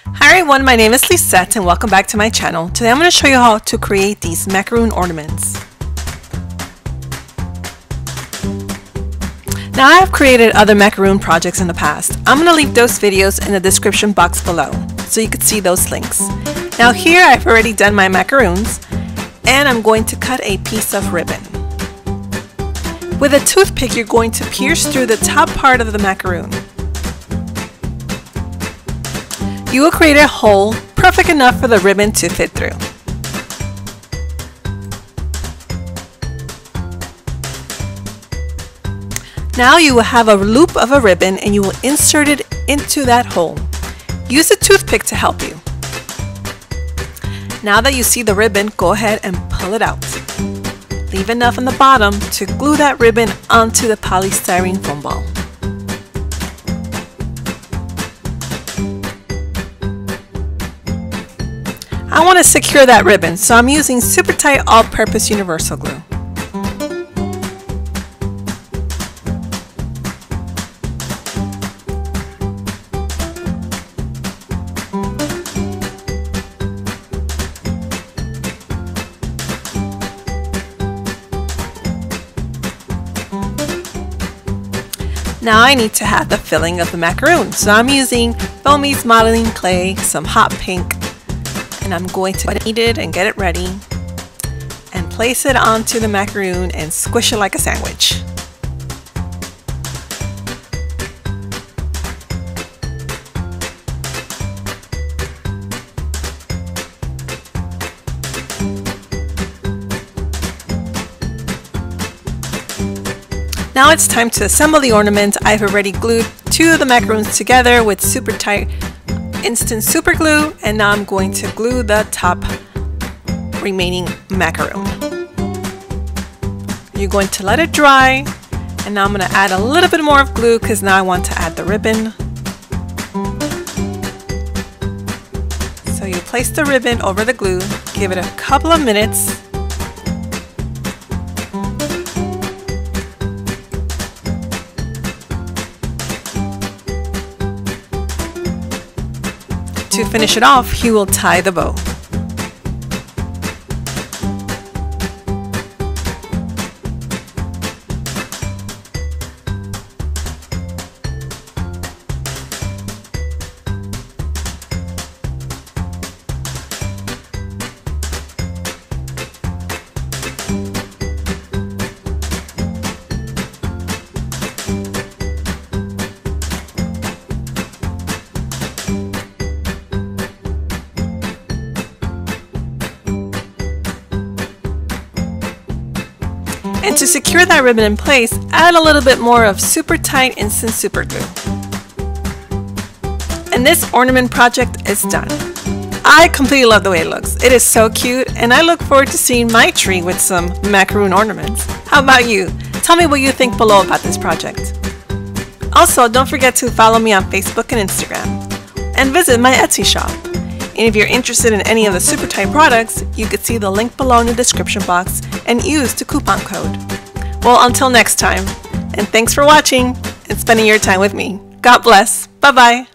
Hi everyone, my name is Lisette and welcome back to my channel. Today I'm going to show you how to create these macaroon ornaments. Now I have created other macaroon projects in the past. I'm going to leave those videos in the description box below so you can see those links. Now here I've already done my macaroons and I'm going to cut a piece of ribbon. With a toothpick you're going to pierce through the top part of the macaroon. You will create a hole perfect enough for the ribbon to fit through. Now you will have a loop of a ribbon and you will insert it into that hole. Use a toothpick to help you. Now that you see the ribbon, go ahead and pull it out. Leave enough on the bottom to glue that ribbon onto the polystyrene foam ball. I want to secure that ribbon, so I'm using super tight all-purpose universal glue. Now I need to have the filling of the macaroon, so I'm using Foamy's modeling clay, some hot pink, and I'm going to knead it and get it ready and place it onto the macaroon and squish it like a sandwich. Now it's time to assemble the ornament. I've already glued two of the macaroons together with super tight instant super glue, and now I'm going to glue the top remaining macaroon. You're going to let it dry, and now I'm going to add a little bit more of glue because now I want to add the ribbon. So you place the ribbon over the glue, give it a couple of minutes. To finish it off, you will tie the bow. And to secure that ribbon in place, add a little bit more of super tight instant super glue. And this ornament project is done. I completely love the way it looks. It is so cute, and I look forward to seeing my tree with some macaroon ornaments. How about you? Tell me what you think below about this project. Also, don't forget to follow me on Facebook and Instagram, and visit my Etsy shop. And if you're interested in any of the super tight products, you can see the link below in the description box and use the coupon code. Well, until next time, and thanks for watching and spending your time with me. God bless. Bye-bye.